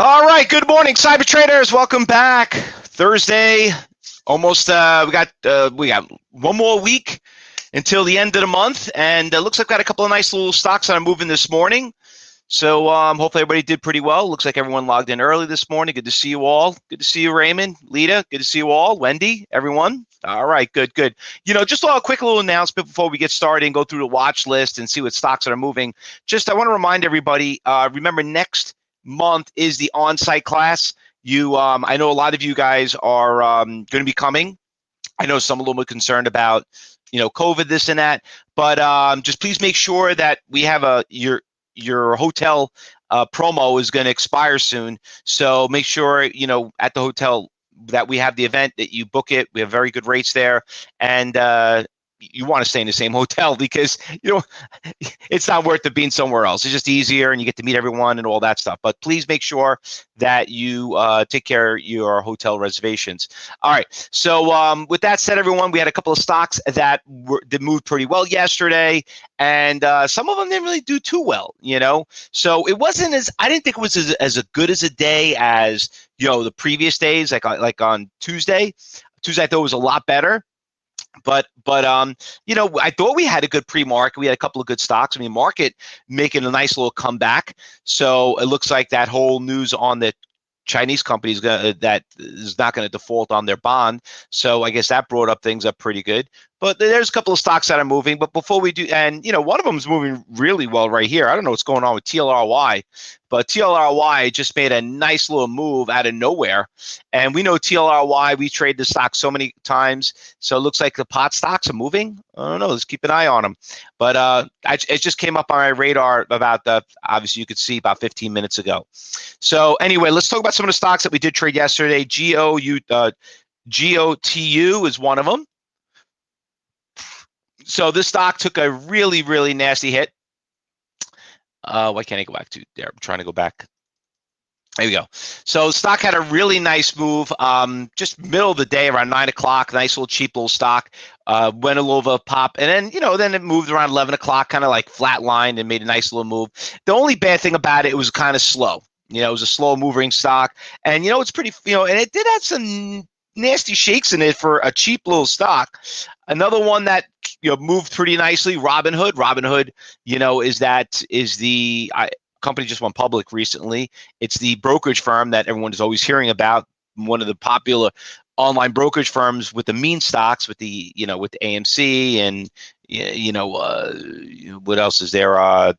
All right, good morning, cyber traders. Welcome back. Thursday, almost. We got one more week until the end of the month, and looks like I've got a couple of nice little stocks that I'm moving this morning. So hopefully everybody did pretty well. Looks like everyone logged in early this morning. Good to see you all. Good to see you, Raymond, Lita. Good to see you all. Wendy, everyone. All right, good. Just a quick little announcement before we get started and go through the watch list and see what stocks that are moving. I want to remind everybody, remember next month is the on-site class. I know a lot of you guys are going to be coming. I know some a little bit concerned about, COVID, this and that, but just please make sure that we have your hotel promo is going to expire soon. So make sure, at the hotel that we have the event that you book it. We have very good rates there. And you want to stay in the same hotel because, it's not worth it being somewhere else. It's just easier and you get to meet everyone and all that stuff. But please make sure that you take care of your hotel reservations. All right. So with that said, everyone, we had a couple of stocks that moved pretty well yesterday, and some of them didn't really do too well, So it wasn't I didn't think it was as good as a day as, the previous days, like on Tuesday. Tuesday I thought was a lot better. But I thought we had a good pre-market. We had a couple of good stocks. Market making a nice little comeback. So it looks like that whole news on the Chinese companies that is not going to default on their bond. So I guess that brought up things up pretty good. But there's a couple of stocks that are moving. But before we do, and one of them is moving really well right here. I don't know what's going on with TLRY, but TLRY just made a nice little move out of nowhere. And we know TLRY, we trade the stock so many times. So it looks like the pot stocks are moving. I don't know. Let's keep an eye on them. But it just came up on my radar about obviously you could see about 15 minutes ago. So anyway, let's talk about some of the stocks that we did trade yesterday. GOTU is one of them. So this stock took a really, really nasty hit. Why can't I go back to there? I'm trying to go back. There we go. So stock had a really nice move, just middle of the day around 9 o'clock, nice little cheap little stock, went a little of a pop. And then, then it moved around 11 o'clock, kind of like flatlined and made a nice little move. The only bad thing about it was kind of slow. It was a slow moving stock. And, it's pretty, and it did have some nasty shakes in it for a cheap little stock. Another one that moved pretty nicely, Robinhood. Robinhood, is the company just went public recently. It's the brokerage firm that everyone is always hearing about. One of the popular online brokerage firms with the meme stocks, with the with the AMC and what else is there?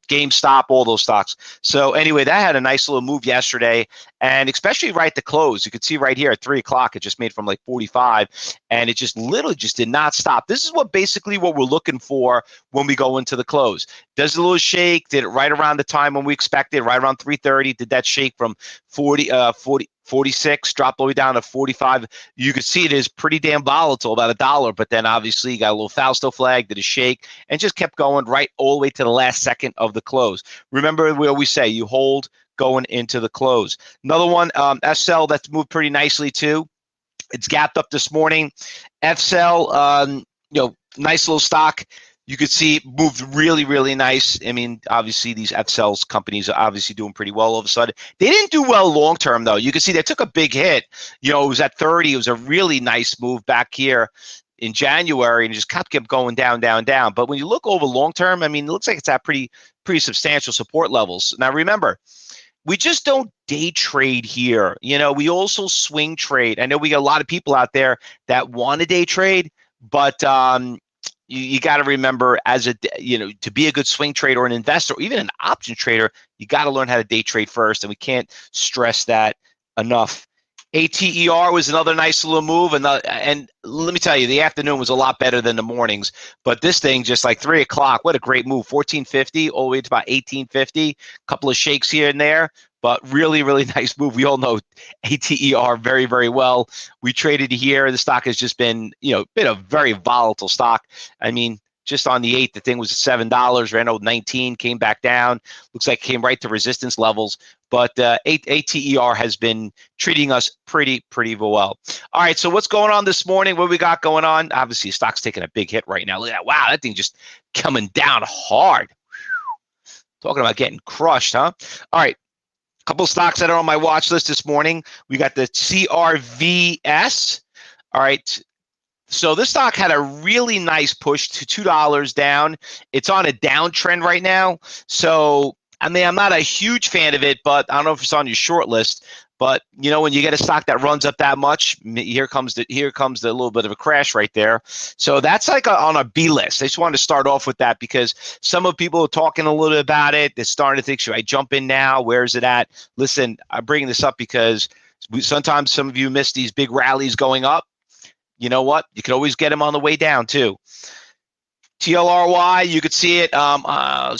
GameStop, all those stocks. So anyway, that had a nice little move yesterday, and especially right at the close. You could see right here at 3 o'clock, it just made from like 45, and it just literally just did not stop. This is what we're looking for when we go into the close. Does a little shake, did it right around the time when we expected, right around 3:30, did that shake from 46, dropped all the way down to 45. You could see it is pretty damn volatile, about $1, but then obviously you got a little Fausto flag, did a shake, and just kept going right all the way to the last second of the close. Remember, we always say you hold going into the close. Another one, SL, that's moved pretty nicely too. It's gapped up this morning. FCell, nice little stock. You could see it moved really, really nice. Obviously, these FCell's companies are obviously doing pretty well all of a sudden. They didn't do well long term, though. You can see they took a big hit. It was at 30. It was a really nice move back here in January, and it just kept going down. But when you look over long term, it looks like it's at pretty substantial support levels. Now, remember, we just don't day trade here. We also swing trade. I know we got a lot of people out there that want to day trade, but you got to remember, to be a good swing trader or an investor, or even an option trader, you got to learn how to day trade first, and we can't stress that enough. ATER was another nice little move, and let me tell you, the afternoon was a lot better than the mornings. But this thing, just like 3 o'clock, what a great move! 1450 all the way to about 1850. A couple of shakes here and there, but really, really nice move. We all know ATER very, very well. We traded here. The stock has just been a very volatile stock. Just on the 8th, the thing was at $7, ran out 19, came back down. Looks like it came right to resistance levels. But ATER has been treating us pretty well. All right, so what's going on this morning? What we got going on? Obviously, stock's taking a big hit right now. Look at that. Wow, that thing just coming down hard. Talking about getting crushed, huh? All right. Couple stocks that are on my watch list this morning. We got the CRVS. All right. So this stock had a really nice push to $2 down. It's on a downtrend right now. So, I mean, I'm not a huge fan of it, but I don't know if it's on your short list. But you know, when you get a stock that runs up that much, here comes the little bit of a crash right there. So that's like on a B list. I just wanted to start off with that because some of people are talking a little bit about it. They're starting to think, should I jump in now? Where's it at? Listen, I'm bringing this up because sometimes some of you miss these big rallies going up. You know what? You can always get them on the way down too. TLRY, you could see it.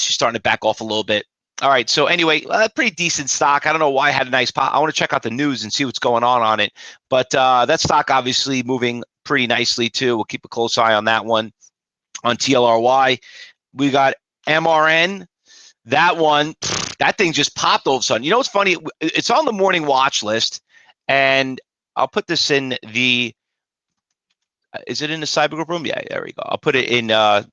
She's starting to back off a little bit. All right. So anyway, pretty decent stock. I don't know why it had a nice pop. I want to check out the news and see what's going on it. But that stock obviously moving pretty nicely too. We'll keep a close eye on that one. On TLRY, we got MRN. That one, that thing just popped all of a sudden. You know what's funny? It's on the morning watch list, and I'll put this in the. Is it in the cyber group room? Yeah, there we go. I'll put it in. I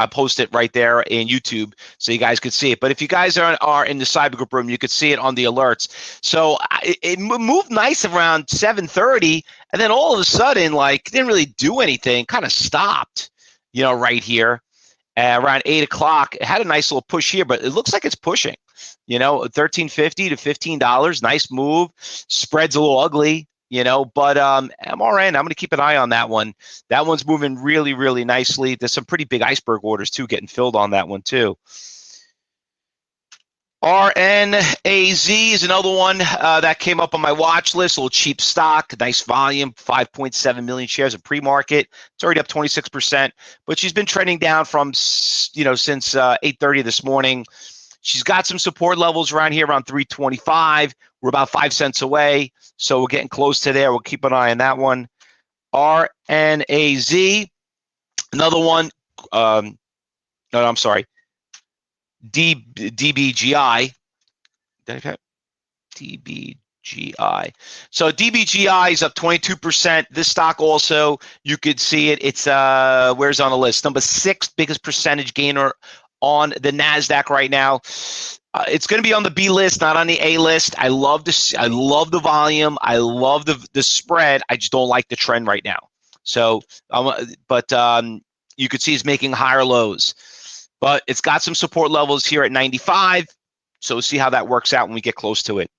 post it right there in YouTube so you guys could see it. But if you guys are in the cyber group room, you could see it on the alerts. So it moved nice around 7:30, and then all of a sudden, like, didn't really do anything. Kind of stopped, right here around 8 o'clock. It had a nice little push here, but it looks like it's pushing. $13.50 to $15. Nice move. Spread's a little ugly. But MRN, I'm going to keep an eye on that one. That one's moving really, really nicely. There's some pretty big iceberg orders, too, getting filled on that one, too. RNAZ is another one that came up on my watch list. A little cheap stock, nice volume, 5.7 million shares of pre-market. It's already up 26%, but she's been trending down from, since 8:30 this morning. She's got some support levels around here, around 325. We're about 5 cents away, so we're getting close to there. We'll keep an eye on that one. RNAZ, another one. No, I'm sorry. DBGI. DBGI. So DBGI is up 22%. This stock also, you could see it. It's where's on the list? Number 6 biggest percentage gainer on the NASDAQ right now. It's going to be on the B list, not on the A list. I love this. I love the volume. I love the spread. I just don't like the trend right now. So, you could see it's making higher lows, but it's got some support levels here at 95. So we'll see how that works out when we get close to it.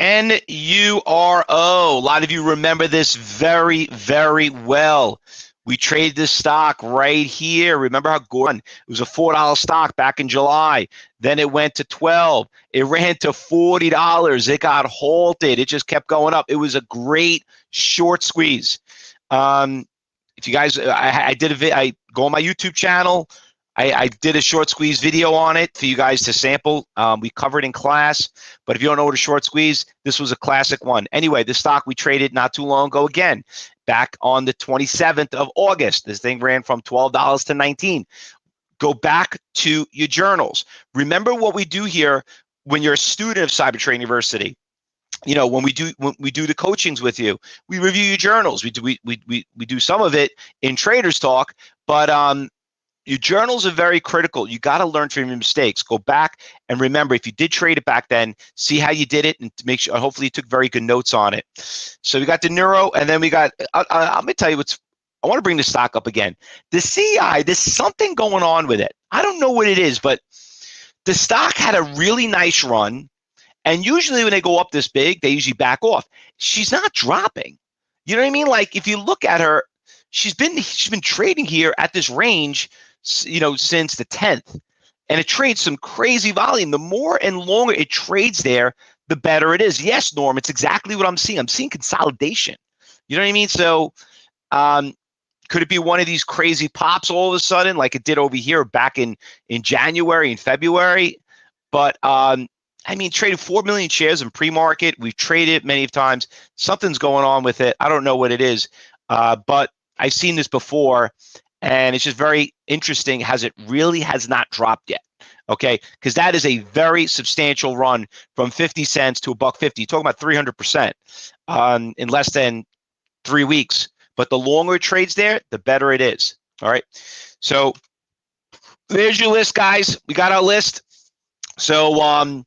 NURO. A lot of you remember this very, very well. We traded this stock right here. Remember how good it was? A $4 stock back in July. Then it went to $12. It ran to $40. It got halted. It just kept going up. It was a great short squeeze. If you guys, I go on my YouTube channel. I did a short squeeze video on it for you guys to sample. We covered in class, but if you don't know what a short squeeze, this was a classic one. Anyway, the stock we traded not too long ago again, back on the 27th of August. This thing ran from $12 to $19. Go back to your journals. Remember what we do here when you're a student of Cyber Trade University. When we do the coachings with you, we review your journals. We do some of it in Traders Talk, but your journals are very critical. You got to learn from your mistakes. Go back and remember, if you did trade it back then, see how you did it and make sure, hopefully you took very good notes on it. So we got the NURO, and then we got, I'm going to tell you I want to bring the stock up again. The CI, there's something going on with it. I don't know what it is, but the stock had a really nice run. And usually when they go up this big, they usually back off. She's not dropping. You know what I mean? Like, if you look at her, she's been trading here at this range, since the 10th, and it trades some crazy volume. The more and longer it trades there, the better it is. Yes, Norm, it's exactly what I'm seeing. I'm seeing consolidation. You know what I mean? So could it be one of these crazy pops all of a sudden, like it did over here back in January and February? But traded 4 million shares in pre-market. We've traded it many times. Something's going on with it. I don't know what it is, but I've seen this before. And it's just very interesting as it really has not dropped yet, okay? Because that is a very substantial run from 50 cents to $1.50. You're talking about 300% in less than 3 weeks. But the longer it trades there, the better it is, all right? So there's your list, guys. We got our list. So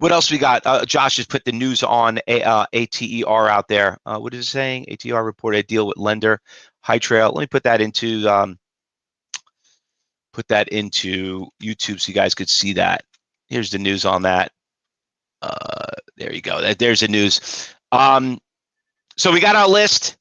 What else we got? Josh has put the news on ATER out there. What is it saying? ATER reported a deal with lender High Trail. Let me put that into YouTube so you guys could see that. Here's the news on that. There you go. There's the news. So we got our list.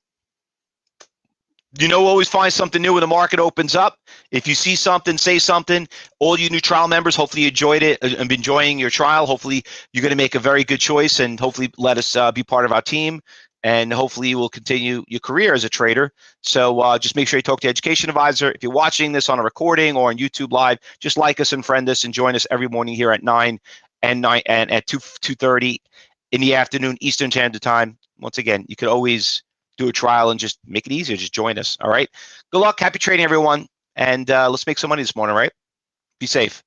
We'll always find something new when the market opens up. If you see something, say something. All you new trial members, hopefully you enjoyed it and been enjoying your trial. Hopefully you're going to make a very good choice and hopefully let us be part of our team. And hopefully you will continue your career as a trader. So just make sure you talk to your education advisor. If you're watching this on a recording or on YouTube Live, just like us and friend us and join us every morning here at 9 and at 2:30 in the afternoon Eastern Standard Time. Once again, you could always do a trial and just make it easier. Just join us. All right. Good luck. Happy trading, everyone. And let's make some money this morning, right? Be safe.